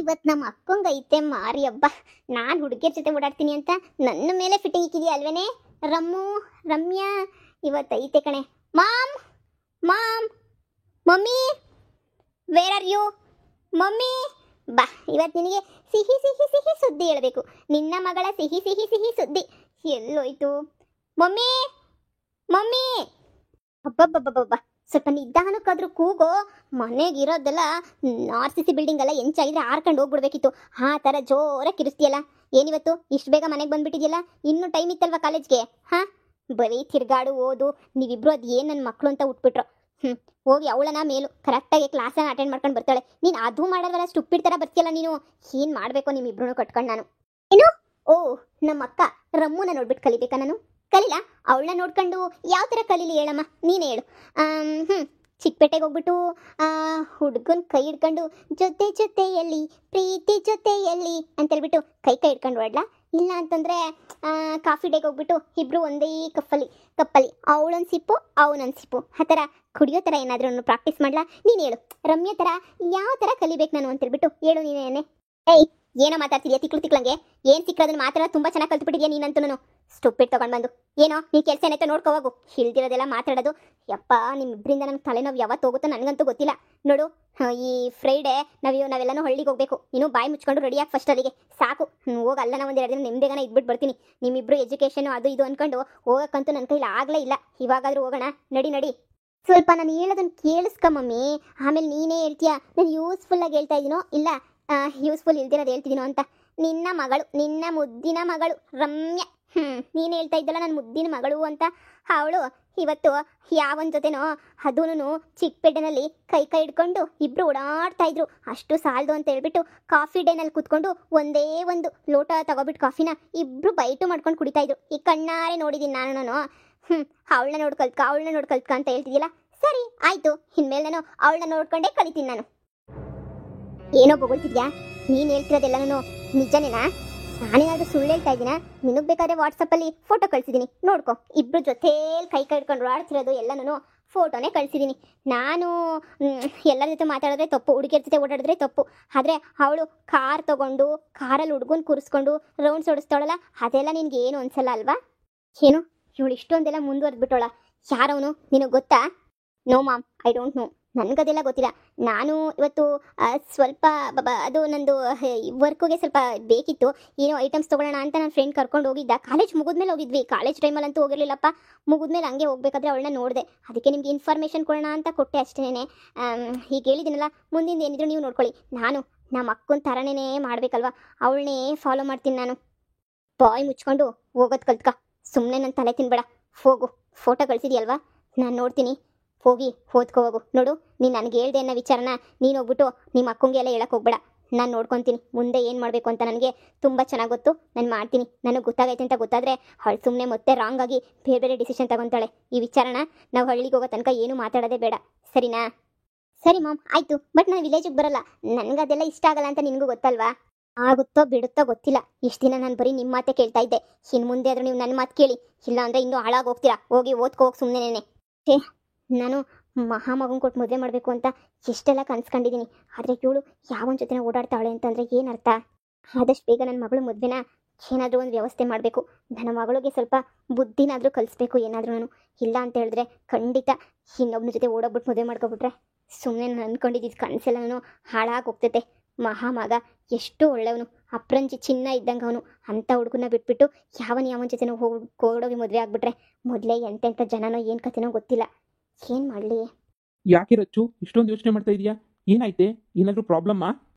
ಇವತ್ತು ನಮ್ಮ ಅಕ್ಕಂಗೆ ಐತೆ ಮಾರಿ ಹಬ್ಬ. ನಾನು ಹುಡುಗಿಯರ ಜೊತೆ ಓಡಾಡ್ತೀನಿ ಅಂತ ನನ್ನ ಮೇಲೆ ಫಿಟ್ಟಿಂಗ್ ಇಕ್ಕಿದೆಯಾ ಅಲ್ವೇನೆ ರಮ್ಮು ರಮ್ಯಾ. ಇವತ್ತು ಐತೆ ಕಣೆ. Mom mom mummy where are you mummy. ಬಾ, ಇವತ್ತು ನಿನಗೆ ಸಿಹಿ ಸಿಹಿ ಸಿಹಿ ಸುದ್ದಿ ಹೇಳಬೇಕು. ನಿನ್ನ ಮಗಳ ಸಿಹಿ ಸಿಹಿ ಸಿಹಿ ಸುದ್ದಿ. ಎಲ್ಲೋಯ್ತು ಮಮ್ಮಿ ಮಮ್ಮಿ. ಹಬ್ಬಬ್ಬಬ್ಬಬ್ಬ, ಸ್ವಲ್ಪ ನಿಧಾನಕ್ಕಾದ್ರೂ ಕೂಗೋ. ಮನೆಗಿರೋದೆಲ್ಲ RCC ಬಿಲ್ಡಿಂಗ್ ಎಲ್ಲ ಎಂಚಾಗಿದ್ರೆ ಆರ್ಕೊಂಡು ಹೋಗ್ಬಿಡ್ಬೇಕಿತ್ತು. ಆ ಥರ ಜೋರಾಗಿ ಕಿರಿಸ್ತೀಯಲ್ಲ. ಏನಿವತ್ತು ಇಷ್ಟು ಬೇಗ ಮನೆಗೆ ಬಂದ್ಬಿಟ್ಟಿದ್ಯಲ್ಲ? ಇನ್ನೂ ಟೈಮ್ ಇತ್ತಲ್ವ ಕಾಲೇಜ್ಗೆ? ಹಾಂ, ಬರೀ ತಿರ್ಗಾಡು ಓದು. ನೀವಿಬ್ರು ಅದು ಏನು ನನ್ನ ಮಕ್ಕಳು ಅಂತ ಉಟ್ಬಿಟ್ರು. ಹೋಗಿ ಅವಳನ್ನ ಮೇಲು ಕರೆಕ್ಟಾಗಿ ಕ್ಲಾಸನ್ನು ಅಟೆಂಡ್ ಮಾಡ್ಕೊಂಡು ಬರ್ತಾಳೆ. ನೀನು ಅದು ಮಾಡೋದಲ್ಲ, ಸ್ಟುಪಿಡ್ ಥರ ಬರ್ತೀಯಲ್ಲ ನೀನು. ಏನು ಮಾಡಬೇಕು ನಿಮ್ಮಿಬ್ರು ಕಟ್ಕೊಂಡು ನಾನು? ಏನು? ಓ, ನಮ್ಮ ಅಕ್ಕ ರಮ್ಮುನ ನೋಡ್ಬಿಟ್ಟು ಕಲಿಬೇಕಾ ನಾನು? ಕಲೀಲ? ಅವಳನ್ನ ನೋಡ್ಕೊಂಡು ಯಾವ ಥರ ಕಲೀಲಿ ಹೇಳಮ್ಮ, ನೀನೇ ಹೇಳು. ಚಿಕ್ಕಪೇಟೆಗೆ ಹೋಗ್ಬಿಟ್ಟು ಹುಡುಗನ ಕೈ ಹಿಡ್ಕೊಂಡು ಜೊತೆ ಜೊತೆಯಲ್ಲಿ ಪ್ರೀತಿ ಜೊತೆಯಲ್ಲಿ ಅಂತೇಳ್ಬಿಟ್ಟು ಕೈ ಹಿಡ್ಕೊಂಡು ಹೊಡ್ಲಾ? ಇಲ್ಲ ಅಂತಂದರೆ ಕಾಫಿ ಡೇಗೆ ಹೋಗ್ಬಿಟ್ಟು ಇಬ್ಬರು ಒಂದೇ ಕಪ್ಪಲ್ಲಿ ಅವಳೊಂದು ಸಿಪ್ಪು ಅವನೊಂದು ಸಿಪ್ಪು ಆ ಥರ ಕುಡಿಯೋ ಥರ ಏನಾದರೂ ಪ್ರಾಕ್ಟೀಸ್ ಮಾಡ್ಲಾ? ನೀನು ಹೇಳು. ರಮ್ಯ ಥರ ಯಾವ ಥರ ಕಲಿಬೇಕು ನಾನು ಅಂತೇಳ್ಬಿಟ್ಟು ಹೇಳು ನೀನೇನೆ. ಏಯ್, ಏನೋ ಮಾತಾಡ್ತಿದ್ಯಾ ತಿಕ್ಳಂಗೆ? ಏನು ಸಿಕ್ಕದನ್ನು ಮಾತಾಡೋ ತುಂಬ ಚೆನ್ನಾಗಿ ಕಲ್ತ್ಬಿಟ್ಟಿದ್ಯಾ ನೀನಂತೂ. ನಾನು ಸ್ಟುಪಿಡ್ ತೊಗೊಂಡು ಬಂದು ಏನೋ ನೀ ಕೆಲಸ ಏನಾಯ್ತೋ ನೋಡ್ಕೋವಾಗು. ಹಿಲ್ದಿರೋದೆಲ್ಲ ಮಾತಾಡೋದು. ಯಪ್ಪ, ನಿಮ್ಮಿಬ್ಬರಿಂದ ನನಗೆ ತಲೆನೋವು ಯಾವತ್ತು ಹೋಗುತ್ತೋ ನನಗಂತೂ ಗೊತ್ತಿಲ್ಲ. ನೋಡು, ಈ ಫ್ರೈಡೇ ನಾವೆಲ್ಲನೂ ಹಳ್ಳಿಗೆ ಹೋಗಬೇಕು. ನೀನು ಬಾಯಿ ಮುಚ್ಕೊಂಡು ರೆಡಿಯಾಗಿ ಫಸ್ಟ್ ಅಲ್ಲಿಗೆ ಸಾಕು. ಹೋಗಲ್ಲ, ನಾನು ಒಂದು 2 ದಿನ ನೆಮ್ಮದಿಗಾನ ಇದ್ಬಿಟ್ಟು ಬರ್ತೀನಿ. ನಿಮ್ಮಿಬ್ಬರು ಎಜುಕೇಷನು ಅದು ಇದು ಅಂದ್ಕೊಂಡು ಹೋಗೋಕ್ಕಂತೂ ನನ್ನ ಕೈಲಿ ಆಗಲೇ ಇಲ್ಲ. ಇವಾಗಾದರೂ ಹೋಗೋಣ. ನಡಿ. ಸ್ವಲ್ಪ ನಾನು ಹೇಳೋದನ್ನು ಕೇಳಿಸ್ಕ ಮಮ್ಮಿ, ಆಮೇಲೆ ನೀನೇ ಹೇಳ್ತೀಯಾ ನಾನು ಯೂಸ್ಫುಲ್ಲಾಗಿ ಹೇಳ್ತಾ ಇದ್ದೀನೋ ಇಲ್ಲ ಯೂಸ್ಫುಲ್ ಇಲ್ದಿರೋದು ಹೇಳ್ತಿದ್ದೀನೋ ಅಂತ. ನಿನ್ನ ಮಗಳು, ನಿನ್ನ ಮುದ್ದಿನ ಮಗಳು ರಮ್ಯಾ. ನೀನು ಹೇಳ್ತಾ ಇದ್ದಲ್ಲ ನನ್ನ ಮುದ್ದಿನ ಮಗಳು ಅಂತ. ಅವಳು ಇವತ್ತು ಯಾವನ ಜೊತೆನೋ ಅದೂ ಚಿಕ್ಕಪೇಟೆನಲ್ಲಿ ಕೈ ಹಿಡ್ಕೊಂಡು ಇಬ್ಬರು ಓಡಾಡ್ತಾ ಇದ್ರು. ಅಷ್ಟು ಸಾಲದು ಅಂತ ಹೇಳ್ಬಿಟ್ಟು ಕಾಫಿ ಡೇನಲ್ಲಿ ಕೂತ್ಕೊಂಡು ಒಂದೇ ಒಂದು ಲೋಟ ತಗೋಬಿಟ್ಟು ಕಾಫಿನ ಇಬ್ಬರು ಬೈಟು ಮಾಡ್ಕೊಂಡು ಕುಡಿತಾ ಇದ್ರು. ಈ ಕಣ್ಣಾರೆ ನೋಡಿದ್ದೀನಿ ನಾನು. ಅವಳನ್ನ ನೋಡ್ಕಲ್ತ್ಕ ಅಂತ ಹೇಳ್ತಿದ್ದಿಲ್ಲ. ಸರಿ ಆಯಿತು, ಇನ್ಮೇಲೆ ನಾನು ಅವಳನ್ನ ನೋಡ್ಕೊಂಡೇ ಕಲಿತೀನಿ ನಾನು. ಏನೋ ಬೊಗಳ್ತಿದ್ಯಾ? ನೀನು ಹೇಳ್ತಿರೋದೆಲ್ಲನೂ ನಿಜನೇನಾ? ನಾನೇನಾದ್ರೂ ಸುಳ್ಳು ಹೇಳ್ತಾ ಇದ್ದೀನಾ? ನಿನಗೆ ಬೇಕಾದ್ರೆ ವಾಟ್ಸಪ್ಪಲ್ಲಿ ಫೋಟೋ ಕಳಿಸಿದ್ದೀನಿ ನೋಡ್ಕೊ. ಇಬ್ಬರು ಜೊತೇಲಿ ಕೈ ಹಿಡ್ಕೊಂಡು ಓಡಾಡ್ತಿರೋದು ಎಲ್ಲನೂ ಫೋಟೋನೇ ಕಳಿಸಿದ್ದೀನಿ. ನಾನು ಎಲ್ಲರ ಜೊತೆ ಮಾತಾಡಿದ್ರೆ ತಪ್ಪು, ಹುಡುಗಿಯರ ಜೊತೆ ಓಡಾಡಿದ್ರೆ ತಪ್ಪು. ಆದರೆ ಅವಳು ಕಾರ್ ತೊಗೊಂಡು ಕಾರಲ್ಲಿ ಹುಡುಗನ ಕೂರಿಸ್ಕೊಂಡು ರೌಂಡ್ಸ್ ಓಡಿಸ್ತಾಳಲ್ಲ, ಅದೆಲ್ಲ ನಿನಗೆ ಏನು ಅನ್ಸಲ್ಲ ಅಲ್ವಾ? ಏನು ಇವಳು ಇಷ್ಟೊಂದೆಲ್ಲ ಮುಂದುವರೆದ್ಬಿಟ್ಟೋಳ? ಯಾರವನು ನಿನಗೆ ಗೊತ್ತಾ? No mom, I don't know. ನನಗದೆಲ್ಲ ಗೊತ್ತಿಲ್ಲ. ನಾನು ಇವತ್ತು ಸ್ವಲ್ಪ ಅದು ನಂದು ವರ್ಕ್ಗೆ ಸ್ವಲ್ಪ ಬೇಕಿತ್ತು. ಏನೋ ಐಟಮ್ಸ್ ತೊಗೊಳ್ಳೋಣ ಅಂತ ನನ್ನ ಫ್ರೆಂಡ್ ಕರ್ಕೊಂಡು ಹೋಗಿದ್ದ. ಕಾಲೇಜ್ ಮುಗಿದ್ಮೇಲೆ ಹೋಗಿದ್ವಿ. ಕಾಲೇಜ್ ಟೈಮಲ್ಲಂತೂ ಹೋಗಿರಲಿಲ್ಲಪ್ಪ. ಮುಗಿದ್ಮೇಲೆ ಹಂಗೆ ಹೋಗ್ಬೇಕಾದ್ರೆ ಅವಳನ್ನ ನೋಡಿದೆ. ಅದಕ್ಕೆ ನಿಮ್ಗೆ ಇನ್ಫಾರ್ಮೇಷನ್ ಕೊಡೋಣ ಅಂತ ಕೊಟ್ಟೆ ಅಷ್ಟೇನೆ. ಹೀಗೆ ಹೇಳಿದ್ದೀನಲ್ಲ, ಮುಂದಿಂದ ಏನಿದ್ರು ನೀವು ನೋಡ್ಕೊಳ್ಳಿ. ನಾನು ನಮ್ಮ ಅಕ್ಕನ ಥರನೇ ಮಾಡಬೇಕಲ್ವ, ಅವಳನ್ನೇ ಫಾಲೋ ಮಾಡ್ತೀನಿ ನಾನು. ಬಾಯ್ ಮುಚ್ಕೊಂಡು ಹೋಗೋದು ಕಲ್ತ್ಕ. ಸುಮ್ಮನೆ ನನ್ನ ತಲೆ ತಿನ್ಬೇಡ. ಹೋಗು, ಫೋಟೋ ಕಳಿಸಿದ್ಯಲ್ವಾ, ನಾನು ನೋಡ್ತೀನಿ. ಹೋಗಿ ಓದ್ಕೋಗು. ನೋಡು, ನೀನು ನನಗೆ ಹೇಳ್ದೆ ಅನ್ನೋ ವಿಚಾರನ ನೀನು ಹೋಗ್ಬಿಟ್ಟು ನಿಮ್ಮ ಅಕ್ಕಂಗೆ ಎಲ್ಲ ಹೇಳಕ್ಕೆ ಹೋಗ್ಬೇಡ. ನಾನು ನೋಡ್ಕೊತೀನಿ ಮುಂದೆ ಏನು ಮಾಡಬೇಕು ಅಂತ. ನನಗೆ ತುಂಬ ಚೆನ್ನಾಗಿ ಗೊತ್ತು. ನಾನು ಮಾಡ್ತೀನಿ. ನನಗೆ ಗೊತ್ತಾಗೈತೆ ಅಂತ ಗೊತ್ತಾದರೆ ಅವಳು ಸುಮ್ಮನೆ ಮತ್ತೆ ರಾಂಗಾಗಿ ಬೇರೆ ಡಿಸಿಷನ್ ತಗೊತಾಳೆ. ಈ ವಿಚಾರನ ನಾವು ಹಳ್ಳಿಗೆ ಹೋಗೋ ತನಕ ಏನೂ ಮಾತಾಡೋದೇ ಬೇಡ, ಸರಿನಾ? ಸರಿ ಮಾಮ್, ಆಯಿತು. ಬಟ್ ನಾನು ವಿಲೇಜಿಗೆ ಬರಲ್ಲ. ನನಗದೆಲ್ಲ ಇಷ್ಟ ಆಗಲ್ಲ ಅಂತ ನಿನಗೂ ಗೊತ್ತಲ್ವಾ? ಆಗುತ್ತೋ ಬಿಡುತ್ತೋ ಗೊತ್ತಿಲ್ಲ. ಇಷ್ಟು ದಿನ ನಾನು ಬರೀ ನಿಮ್ಮ ಮಾತೇ ಕೇಳ್ತಾ ಇದ್ದೆ. ಇನ್ನು ಮುಂದೆ ಆದರೂ ನೀವು ನನ್ನ ಮಾತು ಕೇಳಿ, ಇಲ್ಲ ಅಂದರೆ ಇನ್ನೂ ಹಾಳಾಗಿ ಹೋಗ್ತೀರಾ. ಹೋಗಿ ಓದ್ಕೋಗಿ ಸುಮ್ಮನೆ. ನಾನು ಮಹಾಮಗನ ಕೊಟ್ಟು ಮದುವೆ ಮಾಡಬೇಕು ಅಂತ ಎಷ್ಟೆಲ್ಲ ಕನ್ಸ್ಕೊಂಡಿದ್ದೀನಿ. ಆದರೆ ಇವಳು ಯಾವನ ಜೊತೆನ ಓಡಾಡ್ತಾಳೆ ಅಂತಂದರೆ ಏನರ್ಥ? ಆದಷ್ಟು ಬೇಗ ನನ್ನ ಮಗಳು ಮದುವೆನ ಏನಾದರೂ ಒಂದು ವ್ಯವಸ್ಥೆ ಮಾಡಬೇಕು. ನನ್ನ ಮಗಳಿಗೆ ಸ್ವಲ್ಪ ಬುದ್ಧಿನಾದರೂ ಕಲಿಸ್ಬೇಕು ಏನಾದರೂ ನಾನು. ಇಲ್ಲ ಅಂತ ಹೇಳಿದ್ರೆ ಖಂಡಿತ ಇನ್ನೊಬ್ಬನ ಜೊತೆ ಓಡೋಗ್ಬಿಟ್ಟು ಮದುವೆ ಮಾಡ್ಕೊಬಿಟ್ರೆ ಸುಮ್ಮನೆ ನಾನು ಅಂದ್ಕೊಂಡಿದ್ದು ಕನಸೆಲ್ಲನೂ ಹಾಳಾಗಿ ಹೋಗ್ತೈತೆ. ಮಹಾಮಗ ಎಷ್ಟು ಒಳ್ಳೆಯವನು, ಅಪ್ರಂಜಿ ಚಿನ್ನ ಇದ್ದಂಗೆ ಅವನು. ಅಂಥ ಹುಡುಗನ ಬಿಟ್ಬಿಟ್ಟು ಯಾವನ ಜೊತೆನೋ ಓಡೋಗಿ ಮದುವೆ ಆಗಿಬಿಟ್ರೆ ಮೊದಲೇ ಎಂತೆಂಥ ಜನನೋ ಏನು ಕತೆನೋ ಗೊತ್ತಿಲ್ಲ. ಏನು ಮಾಡಲಿ? ಯಾಕೆ ರಚ್ಚು ಇಷ್ಟೊಂದು ಯೋಚನೆ ಮಾಡ್ತಾ ಇದೀಯಾ? ಏನಾಯ್ತೆ? ಏನಾದರೂ ಪ್ರಾಬ್ಲಮ್ಮಾ?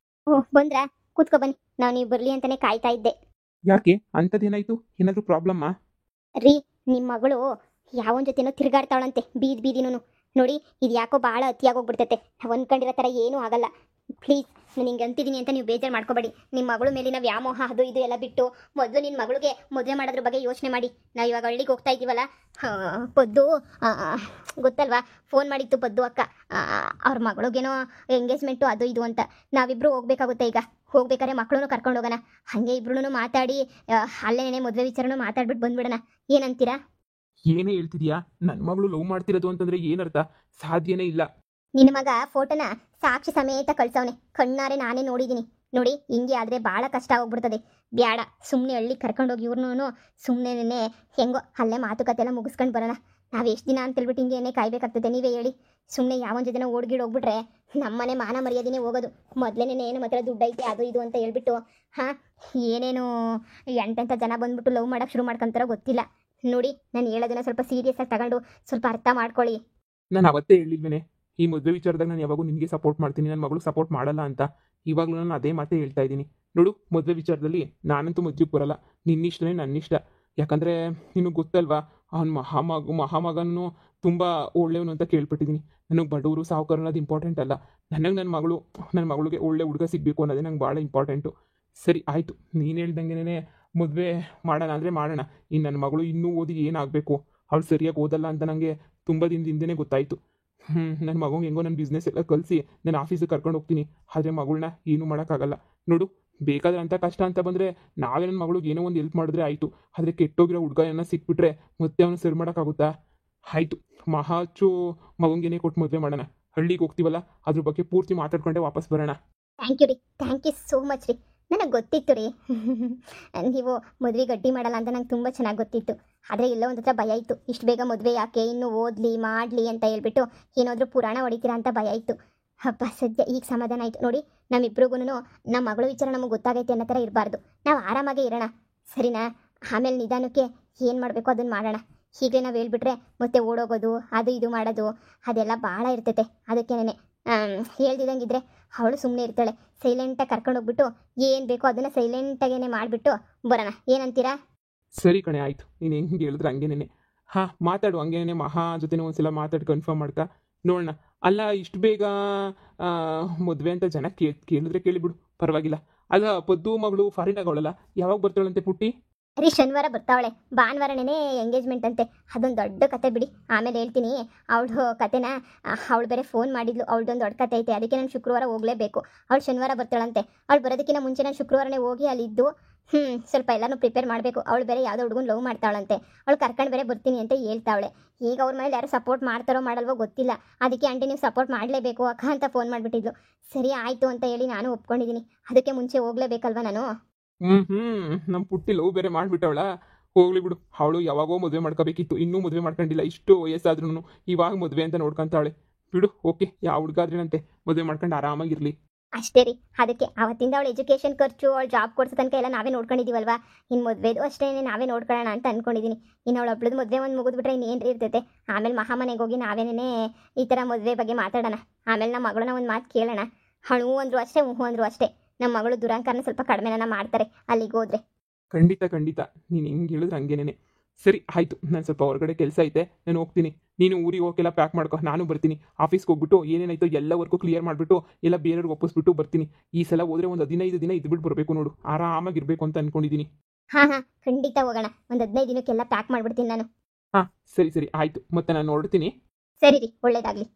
ಓಹ್, ಬಂದ್ರಾ? ಕೂತ್ಕೊ ಬನ್ನಿ. ನಾವು ನೀವು ಬರಲಿ ಅಂತಲೇ ಕಾಯ್ತಾ ಇದ್ದೆ. ಯಾಕೆ? ಅಂಥದ್ದೇನಾಯಿತು? ಏನಾದರೂ ಪ್ರಾಬ್ಲಮ್ಮಾ? ರೀ, ನಿಮ್ಮ ಮಗಳು ಯಾವನ ಜೊತೆನೋ ತಿರುಗಾಡ್ತಾವಳಂತೆ ಬೀದಿನೂ. ನೋಡಿ, ಇದು ಯಾಕೋ ಭಾಳ ಅತಿಯಾಗೋಗ್ಬಿಡ್ತೈತೆ. ಅಂದ್ಕೊಂಡಿರೋ ಥರ ಏನೂ ಆಗಲ್ಲ. ಪ್ಲೀಸ್, ನಾನು ಹಿಂಗೆ ಅಂತಿದ್ದೀನಿ ಅಂತ ನೀವು ಬೇಜಾರು ಮಾಡ್ಕೋಬೇಡಿ. ನಿಮ್ಮ ಮಗಳು ಮೇಲಿನ ವ್ಯಾಮೋಹ ಅದು ಇದು ಎಲ್ಲ ಬಿಟ್ಟು ಮೊದಲು ನಿನ್ನ ಮಗಳಿಗೆ ಮದುವೆ ಮಾಡೋದ್ರ ಬಗ್ಗೆ ಯೋಚನೆ ಮಾಡಿ. ನಾವು ಇವಾಗ ಹಳ್ಳಿಗೆ ಹೋಗ್ತಾ ಇದ್ದೀವಲ್ಲ, ಪದ್ದು ಗೊತ್ತಲ್ವಾ, ಫೋನ್ ಮಾಡಿತ್ತು ಪದ್ದು ಅಕ್ಕ. ಅವ್ರ ಮಗಳಿಗೇನೋ ಎಂಗೇಜ್ಮೆಂಟು ಅದು ಇದು ಅಂತ. ನಾವಿಬ್ಬರು ಹೋಗ್ಬೇಕಾಗುತ್ತೆ. ಈಗ ಹೋಗ್ಬೇಕಾದ್ರೆ ಮಕ್ಕಳನ್ನು ಕರ್ಕೊಂಡು ಹೋಗೋಣ. ಹಾಗೆ ಇಬ್ರು ಮಾತಾಡಿ ಅಲ್ಲೇನೇ ಮದುವೆ ವಿಚಾರನೂ ಮಾತಾಡ್ಬಿಟ್ಟು ಬಂದ್ಬಿಡೋಣ. ಏನಂತೀರಾ? ಏನೇ ಹೇಳ್ತಿದ್ಯಾ? ನನ್ನ ಮಗಳು ಲವ್ ಮಾಡ್ತಿರೋದು ಅಂತಂದ್ರೆ ಏನರ್ಥ? ಸಾಧ್ಯನೇ ಇಲ್ಲ. ನಿನ್ನ ಮಗ ಫೋಟೋನ ಸಾಕ್ಷಿ ಸಮೇತ ಕಳ್ಸವನೆ. ಕಣ್ಣಾರೆ ನಾನೇ ನೋಡಿದ್ದೀನಿ. ನೋಡಿ ಹಿಂಗೆ ಆದರೆ ಭಾಳ ಕಷ್ಟ ಹೋಗ್ಬಿಡ್ತದೆ. ಬ್ಯಾಡ, ಸುಮ್ಮನೆ ಹಳ್ಳಿ ಕರ್ಕೊಂಡೋಗಿ ಇವ್ರನ್ನೂ ಸುಮ್ಮನೆ ಹೆಂಗೋ ಅಲ್ಲೇ ಮಾತುಕತೆ ಎಲ್ಲ ಮುಗಿಸ್ಕೊಂಡು ಬರೋಣ. ನಾವು ಎಷ್ಟು ದಿನ ಅಂತೇಳ್ಬಿಟ್ಟು ಹಿಂಗೇನೆ ಕಾಯ್ಬೇಕಾಗ್ತದೆ, ನೀವೇ ಹೇಳಿ. ಸುಮ್ಮನೆ ಯಾವೊಂದು ಜೊತೆನ ಓಡ್ಗಿಡ್ ಹೋಗ್ಬಿಟ್ರೆ ನಮ್ಮನೆ ಮಾನ ಮರ್ಯಾದೆನೇ ಹೋಗೋದು. ಮೊದಲೇನೆ ಏನು ಮಾತ್ರ ದುಡ್ಡು ಐತೆ ಅದು ಇದು ಅಂತ ಹೇಳ್ಬಿಟ್ಟು ಹಾಂ ಏನೇನು ಎಂತೆಂಥ ಜನ ಬಂದ್ಬಿಟ್ಟು ಲವ್ ಮಾಡೋಕ್ಕೆ ಶುರು ಮಾಡ್ಕೊಂತಾರೋ ಗೊತ್ತಿಲ್ಲ. ನೋಡಿ ನಾನು ಹೇಳೋದನ್ನ ಸ್ವಲ್ಪ ಸೀರಿಯಸ್ ಆಗಿ ತಗೊಂಡು ಸ್ವಲ್ಪ ಅರ್ಥ ಮಾಡ್ಕೊಳ್ಳಿ. ನಾನು ಅವತ್ತೇ ಹೇಳಿಲ್ವೇನೆ, ಈ ಮದುವೆ ವಿಚಾರದಾಗ ನಾನು ಯಾವಾಗೂ ನಿನಗೆ ಸಪೋರ್ಟ್ ಮಾಡ್ತೀನಿ, ನನ್ನ ಮಗಳು ಸಪೋರ್ಟ್ ಮಾಡಲ್ಲ ಅಂತ. ಇವಾಗಲೂ ನಾನು ಅದೇ ಮಾತೇ ಹೇಳ್ತಾ ಇದ್ದೀನಿ. ನೋಡು, ಮದುವೆ ವಿಚಾರದಲ್ಲಿ ನಾನಂತೂ ಮದುವೆಗೆ ಬರಲ್ಲ. ನಿನ್ನಿಷ್ಟನೇ ನನ್ನಿಷ್ಟ. ಯಾಕಂದರೆ ನಿನಗೆ ಗೊತ್ತಲ್ವಾ, ಅವನ ಮಹಾಮಗನೂ ತುಂಬ ಒಳ್ಳೆಯವನು ಅಂತ ಕೇಳ್ಪಟ್ಟಿದ್ದೀನಿ. ನನಗೆ ಬಡವರು ಸಾಹುಕಾರ ಅನ್ನೋದು ಇಂಪಾರ್ಟೆಂಟ್ ಅಲ್ಲ. ನನಗೆ ನನ್ನ ಮಗಳಿಗೆ ಒಳ್ಳೆ ಹುಡುಗ ಸಿಗಬೇಕು ಅನ್ನೋದೇ ನಂಗೆ ಭಾಳ ಇಂಪಾರ್ಟೆಂಟು. ಸರಿ ಆಯಿತು, ನೀನು ಹೇಳ್ದಂಗೆನೇ ಮದುವೆ ಮಾಡೋಣ ಅಂದರೆ ಮಾಡೋಣ. ಇನ್ನು ನನ್ನ ಮಗಳು ಇನ್ನೂ ಓದಿ ಏನಾಗಬೇಕು, ಅವಳು ಸರಿಯಾಗಿ ಓದಲ್ಲ ಅಂತ ನನಗೆ ತುಂಬ ದಿನದಿಂದನೇ ಗೊತ್ತಾಯಿತು. ನನ್ನ ಮಗಂಗೆ ಹೆಂಗೋ ನನ್ನ ಬಿಸ್ನೆಸ್ ಎಲ್ಲ ಕಲಿಸಿ ನಾನು ಆಫೀಸಿಗೆ ಕರ್ಕೊಂಡು ಹೋಗ್ತೀನಿ. ಆದರೆ ಮಗಳನ್ನ ಏನೂ ಮಾಡೋಕ್ಕಾಗಲ್ಲ. ನೋಡು, ಬೇಕಾದ್ರೆ ಅಂಥ ಕಷ್ಟ ಅಂತ ಬಂದರೆ ನಾವೇ ನನ್ನ ಮಗಳಿಗೆ ಏನೋ ಒಂದು ಹೆಲ್ಪ್ ಮಾಡಿದ್ರೆ ಆಯಿತು. ಆದರೆ ಕೆಟ್ಟೋಗಿರೋ ಹುಡುಗ ಏನೋ ಸಿಕ್ಬಿಟ್ರೆ ಮತ್ತೆ ಅವನು ಸರಿ ಮಾಡೋಕ್ಕಾಗುತ್ತಾ? ಆಯಿತು, ಮಹಾಚು ಮಗಂಗೇನೇ ಕೊಟ್ಟು ಮದುವೆ ಮಾಡೋಣ. ಹಳ್ಳಿಗೆ ಹೋಗ್ತೀವಲ್ಲ, ಅದ್ರ ಬಗ್ಗೆ ಪೂರ್ತಿ ಮಾತಾಡ್ಕೊಂಡೆ ವಾಪಸ್ ಬರೋಣ. ಥ್ಯಾಂಕ್ ಯು ರೀ, ಥ್ಯಾಂಕ್ ಯು ಸೋ ಮಚ್ ರೀ. ನನಗೆ ಗೊತ್ತಿತ್ತು ರೀ ನೀವು ಮದುವೆ ಗಟ್ಟಿ ಮಾಡಲ್ಲ ಅಂತ ನಂಗೆ ತುಂಬ ಚೆನ್ನಾಗಿ ಗೊತ್ತಿತ್ತು. ಆದರೆ ಎಲ್ಲೋ ಒಂದು ಹತ್ರ ಭಯ ಇತ್ತು, ಇಷ್ಟು ಬೇಗ ಮದುವೆ ಯಾಕೆ, ಇನ್ನೂ ಓದಲಿ ಮಾಡಲಿ ಅಂತ ಹೇಳ್ಬಿಟ್ಟು ಏನಾದರೂ ಪುರಾಣ ಹೊಡಿತೀರಾ ಅಂತ ಭಯ ಇತ್ತು. ಹಬ್ಬ ಸದ್ಯ ಈಗ ಸಮಾಧಾನ ಆಯಿತು. ನೋಡಿ, ನಮ್ಮಿಬ್ರಿಗೂ ನಮ್ಮ ಮಗಳ ವಿಚಾರ ನಮಗೆ ಗೊತ್ತಾಗೈತೆ ಅನ್ನೋ ಥರ ಇರಬಾರ್ದು. ನಾವು ಆರಾಮಾಗೇ ಇರೋಣ, ಸರಿನಾ? ಆಮೇಲೆ ನಿಧಾನಕ್ಕೆ ಏನು ಮಾಡಬೇಕು ಅದನ್ನು ಮಾಡೋಣ. ಹೀಗೆ ನಾವು ಹೇಳ್ಬಿಟ್ರೆ ಮತ್ತೆ ಓಡೋಗೋದು ಅದು ಇದು ಮಾಡೋದು ಅದೆಲ್ಲ ಭಾಳ ಇರ್ತೈತೆ. ಅದಕ್ಕೇನೆ ಹೇಳ್ದಿದ್ದಂಗಿದ್ರೆ ಅವಳು ಸುಮ್ಮನೆ ಇರ್ತಾಳೆ. ಸೈಲೆಂಟಾಗಿ ಕರ್ಕೊಂಡೋಗ್ಬಿಟ್ಟು ಏನು ಬೇಕೋ ಅದನ್ನು ಸೈಲೆಂಟಾಗೇನೆ ಮಾಡಿಬಿಟ್ಟು ಬರೋಣ. ಏನಂತೀರಾ? ಸರಿ ಕಣೆ, ಆಯಿತು. ನೀನು ಹೆಂಗೆ ಹೇಳಿದ್ರೆ ಹಂಗೇನೆ. ಹಾಂ, ಮಾತಾಡು ಹಂಗೇನೆ. ಮಹಾ ಜೊತೆ ಒಂದ್ಸಲ ಮಾತಾಡಿ ಕನ್ಫರ್ಮ್ ಮಾಡ್ಕ ನೋಡೋಣ. ಅಲ್ಲ, ಇಷ್ಟು ಬೇಗ ಮದುವೆ ಅಂತ ಜನ ಕೇಳಿದ್ರೆ ಕೇಳಿಬಿಡು, ಪರವಾಗಿಲ್ಲ. ಅಲ್ಲ, ಪದ್ದು ಮಗಳು ಫಾರಿನಾಗವಳಲ್ಲ, ಯಾವಾಗ ಬರ್ತಾಳಂತೆ ಪುಟ್ಟಿ? ರೀ, ಶನಿವಾರ ಬರ್ತಾವಳೆ. ಭಾನುವಾರನೇ ಎಂಗೇಜ್ಮೆಂಟ್ ಅಂತೆ. ಅದೊಂದು ದೊಡ್ಡ ಕತೆ ಬಿಡಿ, ಆಮೇಲೆ ಹೇಳ್ತೀನಿ ಅವಳು ಕತೆನ. ಅವಳು ಬೇರೆ ಫೋನ್ ಮಾಡಿದ್ಲು, ಅವಳದೊಂದು ದೊಡ್ಡ ಕತೆ ಐತೆ. ಅದಕ್ಕೆ ನಾನು ಶುಕ್ರವಾರ ಹೋಗಲೇಬೇಕು. ಅವಳು ಶನಿವಾರ ಬರ್ತಾಳಂತೆ. ಅವಳು ಬರೋದಕ್ಕಿಂತ ಮುಂಚೆ ನಾನು ಶುಕ್ರವಾರನೇ ಹೋಗಿ ಅಲ್ಲಿದ್ದು ಸ್ವಲ್ಪ ಎಲ್ಲನೂ ಪ್ರಿಪೇರ್ ಮಾಡಬೇಕು. ಅವಳು ಬೇರೆ ಯಾವುದೋ ಹುಡುಗನ ಲವ್ ಮಾಡ್ತಾವಳಂತೆ. ಅವಳು ಕರ್ಕೊಂಡು ಬೇರೆ ಬರ್ತೀನಿ ಅಂತ ಹೇಳ್ತಾವಳೆ. ಈಗ ಅವ್ರ ಮೇಲೆ ಯಾರು ಸಪೋರ್ಟ್ ಮಾಡ್ತಾರೋ ಮಾಡಲ್ವೋ ಗೊತ್ತಿಲ್ಲ. ಅದಕ್ಕೆ ಆಂಟಿ ನೀವು ಸಪೋರ್ಟ್ ಮಾಡಲೇಬೇಕು ಅಕ್ಕ ಅಂತ ಫೋನ್ ಮಾಡಿಬಿಟ್ಟಿದ್ಲು. ಸರಿ ಆಯಿತು ಅಂತ ಹೇಳಿ ನಾನು ಒಪ್ಕೊಂಡಿದ್ದೀನಿ. ಅದಕ್ಕೆ ಮುಂಚೆ ಹೋಗಲೇಬೇಕಲ್ವ ನಾನು. ನಮ್ಮ ಪುಟ್ಟಿ ಲವ್ ಬೇರೆ ಮಾಡಿಬಿಟ್ಟವಳ. ಹೋಗ್ಲಿ ಬಿಡು, ಅವಳು ಯಾವಾಗೋ ಮದುವೆ ಮಾಡ್ಕೋಬೇಕಿತ್ತು, ಇನ್ನೂ ಮದುವೆ ಮಾಡ್ಕೊಂಡಿಲ್ಲ. ಇಷ್ಟು ವಯಸ್ಸಾದ್ರೂ ಇವಾಗ ಮದುವೆ ಅಂತ ನೋಡ್ಕೊಂತಾವಳೆ. ಬಿಡು, ಓಕೆ, ಯಾವ ಹುಡುಗಾದ್ರೇನಂತೆ, ಮದುವೆ ಮಾಡ್ಕೊಂಡು ಆರಾಮಾಗಿರಲಿ. ಅಷ್ಟೇ ರೀ. ಅದಕ್ಕೆ ಅವತ್ತಿಂದ ಅವಳು ಎಜುಕೇಷನ್ ಖರ್ಚು, ಅವಳು ಜಾಬ್ ಕೊಡ್ಸೋ ತನಕ ಎಲ್ಲ ನಾವೇ ನೋಡ್ಕೊಂಡಿದ್ದೀವಲ್ವಾ. ಇನ್ನು ಮದುವೆದು ಅಷ್ಟೇ ನಾವೇ ನೋಡ್ಕೊಳ್ಳೋಣ ಅಂತ ಅಂದ್ಕೊಂಡಿದ್ದೀನಿ. ಇನ್ನು ಅವಳು ಒಬ್ಳದ್ದು ಮದುವೆ ಒಂದು ಮುಗಿದ್ಬಿಟ್ರೆ ಇನ್ನೇನು ಇರ್ತೈತೆ. ಆಮೇಲೆ ಮಹಾಮನೆಗೆ ಹೋಗಿ ನಾವೇನೇ ಈ ಥರ ಮದುವೆ ಬಗ್ಗೆ ಮಾತಾಡೋಣ. ಆಮೇಲೆ ನಮ್ಮ ಮಗಳನ್ನ ಒಂದು ಮಾತು ಕೇಳೋಣ. ಹಣು ಅಂದ್ರು ಅಷ್ಟೇ, ಹ್ಞೂ ಅಂದ್ರು ಅಷ್ಟೇ. ನಮ್ಮ ಮಗಳು ದುರಂಕಾರನ ಸ್ವಲ್ಪ ಕಡಿಮೆನ ಮಾಡ್ತಾರೆ ಅಲ್ಲಿಗೆ ಹೋದ್ರೆ. ಖಂಡಿತ ಖಂಡಿತ, ನೀನು ಹೆಂಗೆ ಹೇಳಿದ್ರೆ ಹಂಗೇನೆ. ಸರಿ ಆಯಿತು, ನಾನು ಸ್ವಲ್ಪ ಹೊರಗಡೆ ಕೆಲಸ ಐತೆ, ನಾನು ಹೋಗ್ತೀನಿ. ನೀನು ಊರಿಗೆ ಹೋಗೆಲ್ಲ ಪ್ಯಾಕ್ ಮಾಡ್ಕೊ, ನಾನು ಬರ್ತೀನಿ. ಆಫೀಸ್ಗೆ ಹೋಗ್ಬಿಟ್ಟು ಏನೇನಾಯ್ತು ಎಲ್ಲ ವರ್ಕು ಕ್ಲಿಯರ್ ಮಾಡಿಬಿಟ್ಟು ಎಲ್ಲ ಬೇರೆಯವ್ರಿಗೆ ಒಪ್ಪಿಸ್ಬಿಟ್ಟು ಬರ್ತೀನಿ. ಈ ಸಲ ಹೋದರೆ ಒಂದು 15 ದಿನ ಇದ್ಬಿಟ್ಟು ಬರಬೇಕು ನೋಡು, ಆರಾಮಾಗಿರ್ಬೇಕು ಅಂತ ಅಂದ್ಕೊಂಡಿದ್ದೀನಿ. ಹಾಂ ಖಂಡಿತ ಹೋಗೋಣ. ಒಂದು 15 ದಿನಕ್ಕೆಲ್ಲ ಪ್ಯಾಕ್ ಮಾಡಿಬಿಡ್ತೀನಿ ನಾನು. ಹಾಂ, ಸರಿ ಆಯಿತು. ಮತ್ತೆ ನಾನು ನೋಡ್ತೀನಿ. ಸರಿ ರೀ, ಒಳ್ಳೇದಾಗಲಿ.